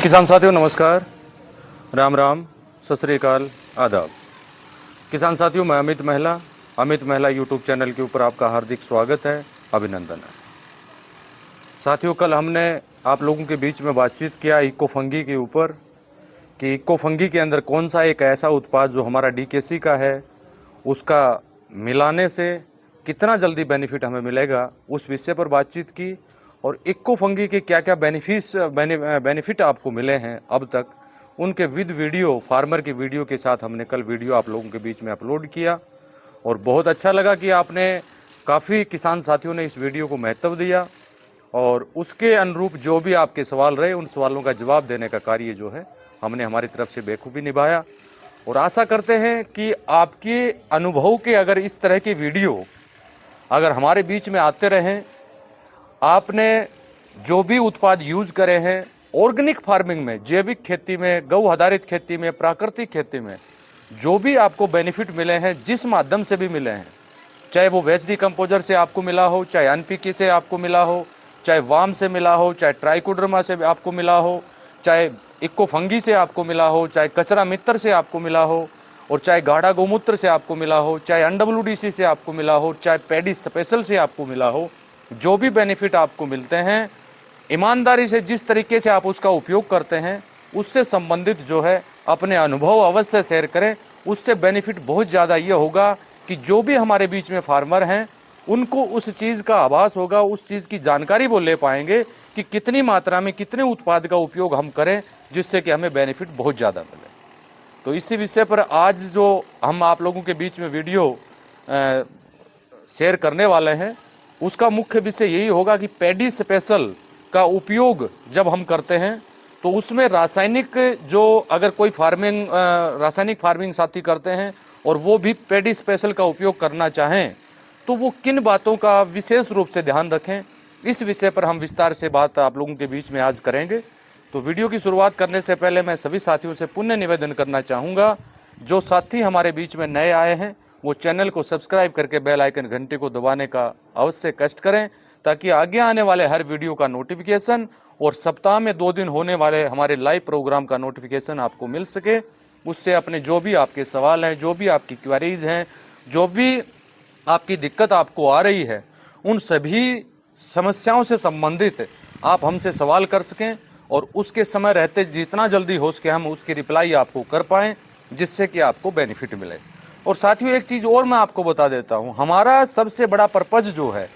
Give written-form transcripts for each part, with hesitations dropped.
किसान साथियों नमस्कार, राम राम, सत श्री अकाल, आदाब। किसान साथियों, मैं अमित महिला यूट्यूब चैनल के ऊपर आपका हार्दिक स्वागत है, अभिनंदन है। साथियों, कल हमने आप लोगों के बीच में बातचीत किया इको फंगी के ऊपर कि इको फंगी के अंदर कौन सा एक ऐसा उत्पाद जो हमारा डीकेसी का है, उसका मिलाने से कितना जल्दी बेनिफिट हमें मिलेगा, उस विषय पर बातचीत की। और इको फंगी के क्या क्या बेनिफिट आपको मिले हैं अब तक, उनके विद वीडियो, फार्मर की वीडियो के साथ हमने कल वीडियो आप लोगों के बीच में अपलोड किया। और बहुत अच्छा लगा कि आपने काफ़ी किसान साथियों ने इस वीडियो को महत्व दिया और उसके अनुरूप जो भी आपके सवाल रहे, उन सवालों का जवाब देने का कार्य जो है हमने हमारी तरफ से बेखूबी निभाया। और आशा करते हैं कि आपके अनुभव के अगर इस तरह की वीडियो अगर हमारे बीच में आते रहें, आपने जो भी उत्पाद यूज करे हैं ऑर्गेनिक फार्मिंग में, जैविक खेती में, गौ आधारित खेती में, प्राकृतिक खेती में, जो भी आपको बेनिफिट मिले हैं, जिस माध्यम से भी मिले हैं, चाहे वो वेस्ट डिकम्पोजर से आपको मिला हो, चाहे एनपीके से आपको मिला हो, चाहे वाम से मिला हो, चाहे ट्राइकोडर्मा से आपको मिला हो, चाहे इको फंगी से आपको मिला हो, चाहे कचरा मित्र से आपको मिला हो, और चाहे गाढ़ा गोमूत्र से आपको मिला हो, चाहे एनडब्ल्यूडीसी से आपको मिला हो, चाहे पैडी स्पेशल से आपको मिला हो, जो भी बेनिफिट आपको मिलते हैं, ईमानदारी से जिस तरीके से आप उसका उपयोग करते हैं, उससे संबंधित जो है अपने अनुभव अवश्य शेयर करें। उससे बेनिफिट बहुत ज़्यादा ये होगा कि जो भी हमारे बीच में फार्मर हैं, उनको उस चीज़ का आभास होगा, उस चीज़ की जानकारी वो ले पाएंगे कि कितनी मात्रा में कितने उत्पाद का उपयोग हम करें जिससे कि हमें बेनिफिट बहुत ज़्यादा मिले। तो इसी विषय पर आज जो हम आप लोगों के बीच में वीडियो शेयर करने वाले हैं, उसका मुख्य विषय यही होगा कि पैडी स्पेशल का उपयोग जब हम करते हैं तो उसमें रासायनिक, जो अगर कोई रासायनिक फार्मिंग साथी करते हैं और वो भी पैडी स्पेशल का उपयोग करना चाहें, तो वो किन बातों का विशेष रूप से ध्यान रखें, इस विषय पर हम विस्तार से बात आप लोगों के बीच में आज करेंगे। तो वीडियो की शुरुआत करने से पहले मैं सभी साथियों से पुनः निवेदन करना चाहूँगा, जो साथी हमारे बीच में नए आए हैं वो चैनल को सब्सक्राइब करके बेल आइकन घंटे को दबाने का अवश्य कष्ट करें, ताकि आगे आने वाले हर वीडियो का नोटिफिकेशन और सप्ताह में 2 दिन होने वाले हमारे लाइव प्रोग्राम का नोटिफिकेशन आपको मिल सके। उससे अपने जो भी आपके सवाल हैं, जो भी आपकी क्वेरीज हैं, जो भी आपकी दिक्कत आपको आ रही है, उन सभी समस्याओं से संबंधित आप हमसे सवाल कर सकें और उसके समय रहते जितना जल्दी हो सके हम उसकी रिप्लाई आपको कर पाएँ, जिससे कि आपको बेनिफिट मिले। और साथियों, एक चीज़ और मैं आपको बता देता हूँ, हमारा सबसे बड़ा पर्पज जो है,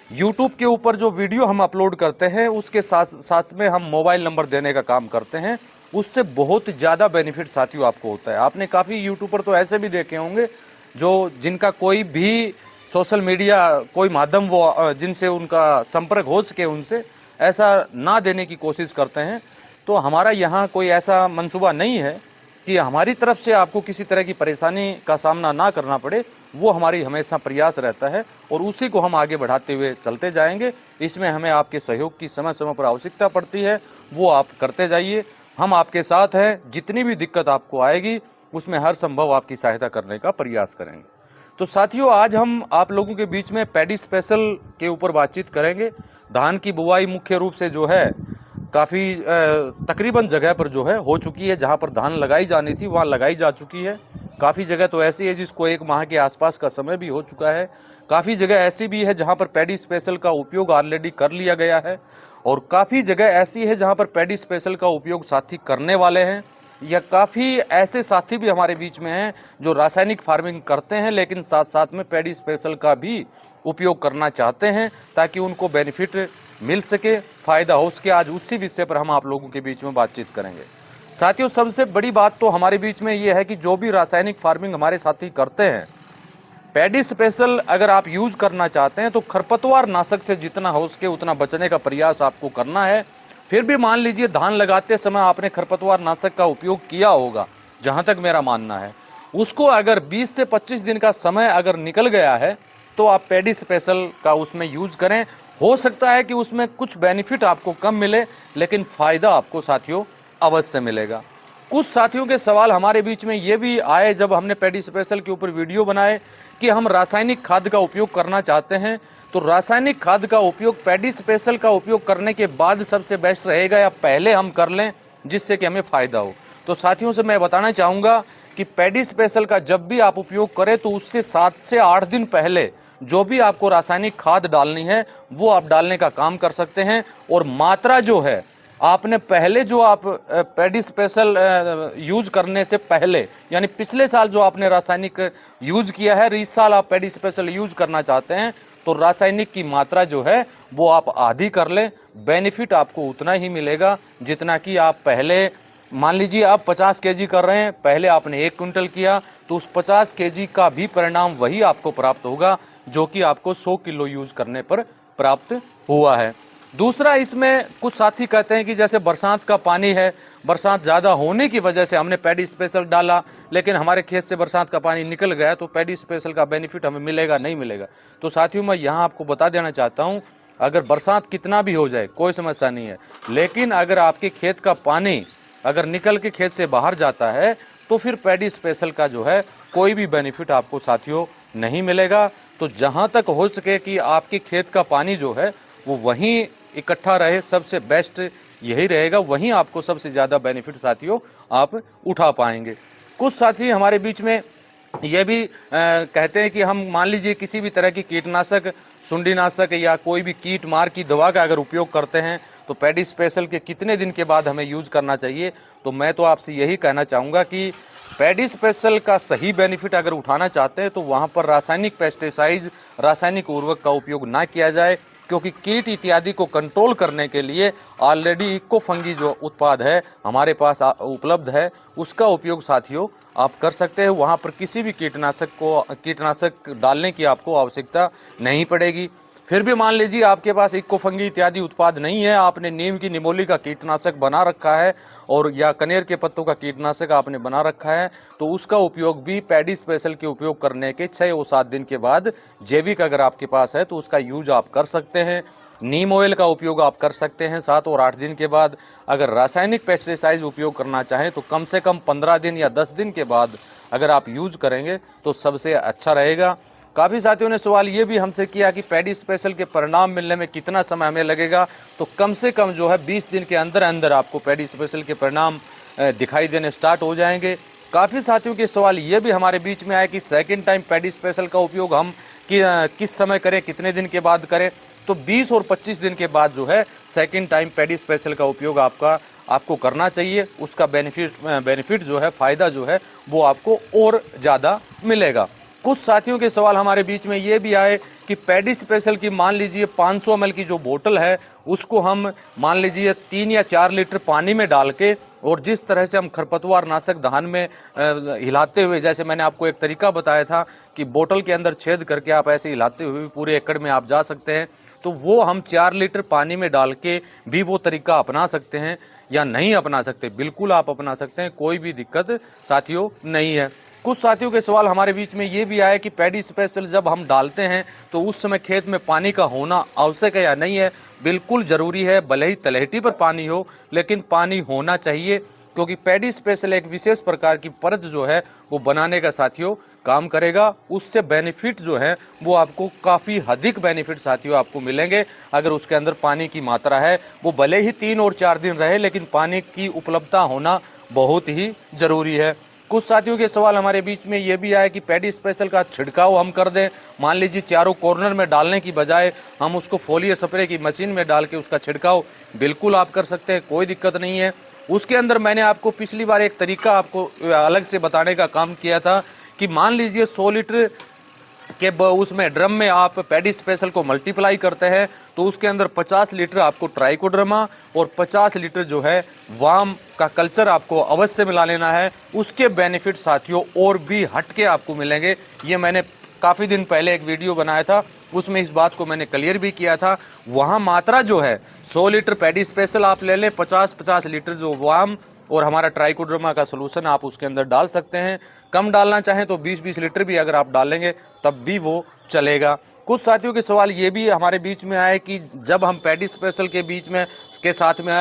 YouTube के ऊपर जो वीडियो हम अपलोड करते हैं उसके साथ साथ में हम मोबाइल नंबर देने का काम करते हैं। उससे बहुत ज़्यादा बेनिफिट साथियों आपको होता है। आपने काफ़ी यूट्यूबर तो ऐसे भी देखे होंगे जो जिनका कोई भी सोशल मीडिया कोई माध्यम वो जिनसे उनका संपर्क हो सके, उनसे ऐसा ना देने की कोशिश करते हैं। तो हमारा यहाँ कोई ऐसा मंसूबा नहीं है कि हमारी तरफ से आपको किसी तरह की परेशानी का सामना ना करना पड़े, वो हमारी हमेशा प्रयास रहता है और उसी को हम आगे बढ़ाते हुए चलते जाएंगे। इसमें हमें आपके सहयोग की समय समय पर आवश्यकता पड़ती है, वो आप करते जाइए, हम आपके साथ हैं। जितनी भी दिक्कत आपको आएगी उसमें हर संभव आपकी सहायता करने का प्रयास करेंगे। तो साथियों, आज हम आप लोगों के बीच में पैडी स्पेशल के ऊपर बातचीत करेंगे। धान की बुआई मुख्य रूप से जो है काफ़ी तकरीबन जगह पर जो है हो चुकी है, जहाँ पर धान लगाई जानी थी वहाँ लगाई जा चुकी है। काफ़ी जगह तो ऐसी है जिसको 1 माह के आसपास का समय भी हो चुका है। काफ़ी जगह ऐसी भी है जहाँ पर पैडी स्पेशल का उपयोग ऑलरेडी कर लिया गया है, और काफ़ी जगह ऐसी है जहाँ पर पैडी स्पेशल का उपयोग साथी करने वाले हैं, या काफ़ी ऐसे साथी भी हमारे बीच में हैं जो रासायनिक फार्मिंग करते हैं लेकिन साथ साथ में पैडी स्पेशल का भी उपयोग करना चाहते हैं ताकि उनको बेनिफिट मिल सके, फ़ायदा हो सके। आज उसी विषय पर हम आप लोगों के बीच में बातचीत करेंगे। साथियों, सबसे बड़ी बात तो हमारे बीच में ये है कि जो भी रासायनिक फार्मिंग हमारे साथी करते हैं, पैडी स्पेशल अगर आप यूज करना चाहते हैं तो खरपतवार नाशक से जितना हो सके उतना बचने का प्रयास आपको करना है। फिर भी मान लीजिए धान लगाते समय आपने खरपतवार नाशक का उपयोग किया होगा, जहाँ तक मेरा मानना है, उसको अगर 20 से 25 दिन का समय अगर निकल गया है तो आप पैडी स्पेशल का उसमें यूज करें। हो सकता है कि उसमें कुछ बेनिफिट आपको कम मिले, लेकिन फ़ायदा आपको साथियों अवश्य मिलेगा। कुछ साथियों के सवाल हमारे बीच में ये भी आए जब हमने पैडी स्पेशल के ऊपर वीडियो बनाए कि हम रासायनिक खाद का उपयोग करना चाहते हैं, तो रासायनिक खाद का उपयोग पैडी स्पेशल का उपयोग करने के बाद सबसे बेस्ट रहेगा या पहले हम कर लें, जिससे कि हमें फायदा हो। तो साथियों से मैं बताना चाहूंगा कि पैडी स्पेशल का जब भी आप उपयोग करें तो उससे 7 से 8 दिन पहले जो भी आपको रासायनिक खाद डालनी है वो आप डालने का काम कर सकते हैं। और मात्रा जो है आपने पहले जो आप पैडी स्पेशल यूज करने से पहले, यानी पिछले साल जो आपने रासायनिक यूज किया है, इस साल आप पैडी स्पेशल यूज करना चाहते हैं तो रासायनिक की मात्रा जो है वो आप आधी कर लें। बेनिफिट आपको उतना ही मिलेगा जितना कि आप पहले, मान लीजिए आप 50 केजी कर रहे हैं, पहले आपने 1 क्विंटल किया तो उस 50 केजी का भी परिणाम वही आपको प्राप्त होगा जो कि आपको 100 किलो यूज करने पर प्राप्त हुआ है। दूसरा, इसमें कुछ साथी कहते हैं कि जैसे बरसात का पानी है, बरसात ज़्यादा होने की वजह से हमने पैडी स्पेशल डाला लेकिन हमारे खेत से बरसात का पानी निकल गया तो पैडी स्पेशल का बेनिफिट हमें मिलेगा नहीं मिलेगा। तो साथियों मैं यहाँ आपको बता देना चाहता हूँ, अगर बरसात कितना भी हो जाए कोई समस्या नहीं है, लेकिन अगर आपके खेत का पानी अगर निकल के खेत से बाहर जाता है तो फिर पैडी स्पेशल का जो है कोई भी बेनिफिट आपको साथियों नहीं मिलेगा। तो जहां तक हो सके कि आपके खेत का पानी जो है वो वहीं इकट्ठा रहे, सबसे बेस्ट यही रहेगा, वहीं आपको सबसे ज़्यादा बेनिफिट साथियों आप उठा पाएंगे। कुछ साथी हमारे बीच में ये भी कहते हैं कि हम मान लीजिए किसी भी तरह की कीटनाशक, सुंडीनाशक या कोई भी कीट मार की दवा का अगर उपयोग करते हैं तो पैडी स्पेशल के कितने दिन के बाद हमें यूज करना चाहिए। तो मैं तो आपसे यही कहना चाहूँगा कि पैडी स्पेशल का सही बेनिफिट अगर उठाना चाहते हैं तो वहाँ पर रासायनिक पेस्टिसाइड, रासायनिक उर्वरक का उपयोग ना किया जाए, क्योंकि कीट इत्यादि को कंट्रोल करने के लिए ऑलरेडी इको फंगी जो उत्पाद है हमारे पास उपलब्ध है, उसका उपयोग साथियों आप कर सकते हैं। वहाँ पर किसी भी कीटनाशक डालने की आपको आवश्यकता नहीं पड़ेगी। फिर भी मान लीजिए आपके पास इको फंगी इत्यादि उत्पाद नहीं है, आपने नीम की निमोली का कीटनाशक बना रखा है और या कनेर के पत्तों का कीटनाशक आपने बना रखा है, तो उसका उपयोग भी पैडी स्पेशल के उपयोग करने के 6 और 7 दिन के बाद जैविक अगर आपके पास है तो उसका यूज आप कर सकते हैं। नीम ऑयल का उपयोग आप कर सकते हैं 7 और 8 दिन के बाद। अगर रासायनिक पेस्टिसाइड उपयोग करना चाहें तो कम से कम 15 दिन या 10 दिन के बाद अगर आप यूज करेंगे तो सबसे अच्छा रहेगा। काफ़ी साथियों ने सवाल ये भी हमसे किया कि पैडी स्पेशल के परिणाम मिलने में कितना समय हमें लगेगा। तो कम से कम जो है 20 दिन के अंदर अंदर आपको पैडी स्पेशल के परिणाम दिखाई देने स्टार्ट हो जाएंगे। काफ़ी साथियों के सवाल ये भी हमारे बीच में आए कि सेकंड टाइम पैडी स्पेशल का उपयोग हम किस समय करें, कितने दिन के बाद करें। तो 20 और 25 दिन के बाद जो है सेकंड टाइम पैडी स्पेशल का उपयोग आपको करना चाहिए। उसका बेनिफिट जो है, फ़ायदा जो है वो आपको और ज़्यादा मिलेगा। कुछ साथियों के सवाल हमारे बीच में ये भी आए कि पैडी स्पेशल की मान लीजिए 500 ml की जो बोतल है उसको हम मान लीजिए 3 या 4 लीटर पानी में डाल के, और जिस तरह से हम खरपतवार नाशक धान में हिलाते हुए, जैसे मैंने आपको एक तरीका बताया था कि बोतल के अंदर छेद करके आप ऐसे हिलाते हुए पूरे एकड़ में आप जा सकते हैं, तो वो हम 4 लीटर पानी में डाल के भी वो तरीका अपना सकते हैं या नहीं अपना सकते। बिल्कुल आप अपना सकते हैं, कोई भी दिक्कत साथियों नहीं है। कुछ साथियों के सवाल हमारे बीच में ये भी आया कि पैडी स्पेशल जब हम डालते हैं तो उस समय खेत में पानी का होना आवश्यक है या नहीं है। बिल्कुल जरूरी है, भले ही तलहटी पर पानी हो लेकिन पानी होना चाहिए, क्योंकि पैडी स्पेशल एक विशेष प्रकार की परत जो है वो बनाने का साथियों काम करेगा। उससे बेनिफिट जो है वो आपको काफ़ी अधिक बेनिफिट साथियों आपको मिलेंगे अगर उसके अंदर पानी की मात्रा है। वो भले ही 3 और 4 दिन रहे लेकिन पानी की उपलब्धता होना बहुत ही जरूरी है। कुछ साथियों के सवाल हमारे बीच में ये भी आया कि पैडी स्पेशल का छिड़काव हम कर दें, मान लीजिए चारों कॉर्नर में डालने की बजाय हम उसको फोलियर स्प्रे की मशीन में डाल के उसका छिड़काव बिल्कुल आप कर सकते हैं, कोई दिक्कत नहीं है। उसके अंदर मैंने आपको पिछली बार एक तरीका आपको अलग से बताने का काम किया था कि मान लीजिए 100 लीटर के उसमें ड्रम में आप पैडी स्पेशल को मल्टीप्लाई करते हैं तो उसके अंदर 50 लीटर आपको ट्राइकोडर्मा और 50 लीटर जो है वाम का कल्चर आपको अवश्य मिला लेना है। उसके बेनिफिट साथियों और भी हटके आपको मिलेंगे। ये मैंने काफ़ी दिन पहले एक वीडियो बनाया था, उसमें इस बात को मैंने क्लियर भी किया था। वहाँ मात्रा जो है 100 लीटर पैडी स्पेशल आप ले लें, 50-50 लीटर जो वाम और हमारा ट्राइकोडर्मा का सोल्यूशन आप उसके अंदर डाल सकते हैं। कम डालना चाहें तो 20-20 लीटर भी अगर आप डालेंगे तब भी वो चलेगा। कुछ साथियों के सवाल ये भी हमारे बीच में आए कि जब हम पैडी स्पेशल के बीच में के साथ में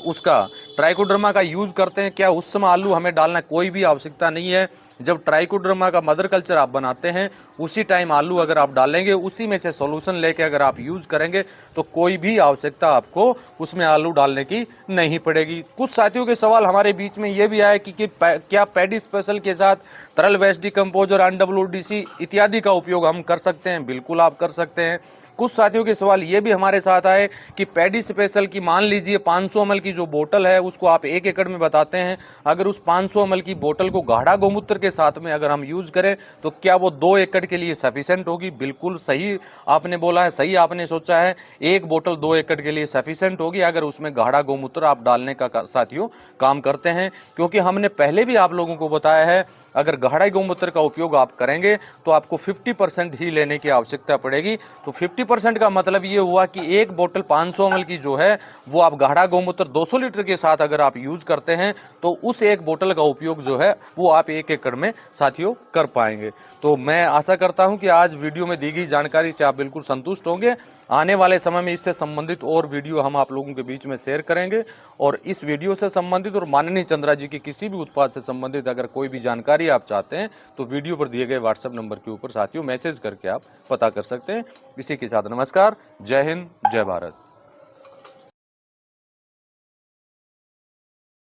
उसका ट्राइकोडर्मा का यूज करते हैं, क्या उस समय आलू हमें डालना कोई भी आवश्यकता नहीं है। जब ट्राइकोडर्मा का मदर कल्चर आप बनाते हैं उसी टाइम आलू अगर आप डालेंगे, उसी में से सॉल्यूशन लेके अगर आप यूज करेंगे तो कोई भी आवश्यकता आपको उसमें आलू डालने की नहीं पड़ेगी। कुछ साथियों के सवाल हमारे बीच में ये भी आए कि क्या पैडी स्पेशल के साथ तरल वेस्ट डिकम्पोजर, NWDC इत्यादि का उपयोग हम कर सकते हैं? बिल्कुल आप कर सकते हैं। कुछ साथियों के सवाल ये भी हमारे साथ आए कि पैडी स्पेशल की मान लीजिए 500 ml की जो बोतल है उसको आप 1 एकड़ में बताते हैं, अगर उस 500 ml की बोतल को गाढ़ा गौमूत्र के साथ में अगर हम यूज करें तो क्या वो 2 एकड़ के लिए सफिशिएंट होगी? बिल्कुल सही आपने बोला है, सही आपने सोचा है। एक बोतल 2 एकड़ के लिए सफिशिएंट होगी अगर उसमें गाढ़ा गौमूत्र आप डालने का साथियों काम करते हैं, क्योंकि हमने पहले भी आप लोगों को बताया है अगर गाढ़ा गौमूत्र का उपयोग आप करेंगे तो आपको 50% ही लेने की आवश्यकता पड़ेगी। तो 50% का मतलब ये हुआ कि एक बोतल 500 ml की जो है वो आप गाढ़ा गौमूत्र 200 लीटर के साथ अगर आप यूज करते हैं तो उस एक बोतल का उपयोग जो है वो आप 1 एकड़ में साथियों कर पाएंगे। तो मैं आशा करता हूं कि आज वीडियो में दी गई जानकारी से आप बिल्कुल संतुष्ट होंगे। आने वाले समय में इससे संबंधित और वीडियो हम आप लोगों के बीच में शेयर करेंगे, और इस वीडियो से संबंधित और माननीय चंद्रा जी की किसी भी उत्पाद से संबंधित अगर कोई भी जानकारी आप चाहते हैं तो वीडियो पर दिए गए व्हाट्सएप नंबर के ऊपर साथियों मैसेज करके आप पता कर सकते हैं। इसी के साथ नमस्कार, जय हिंद, जय भारत।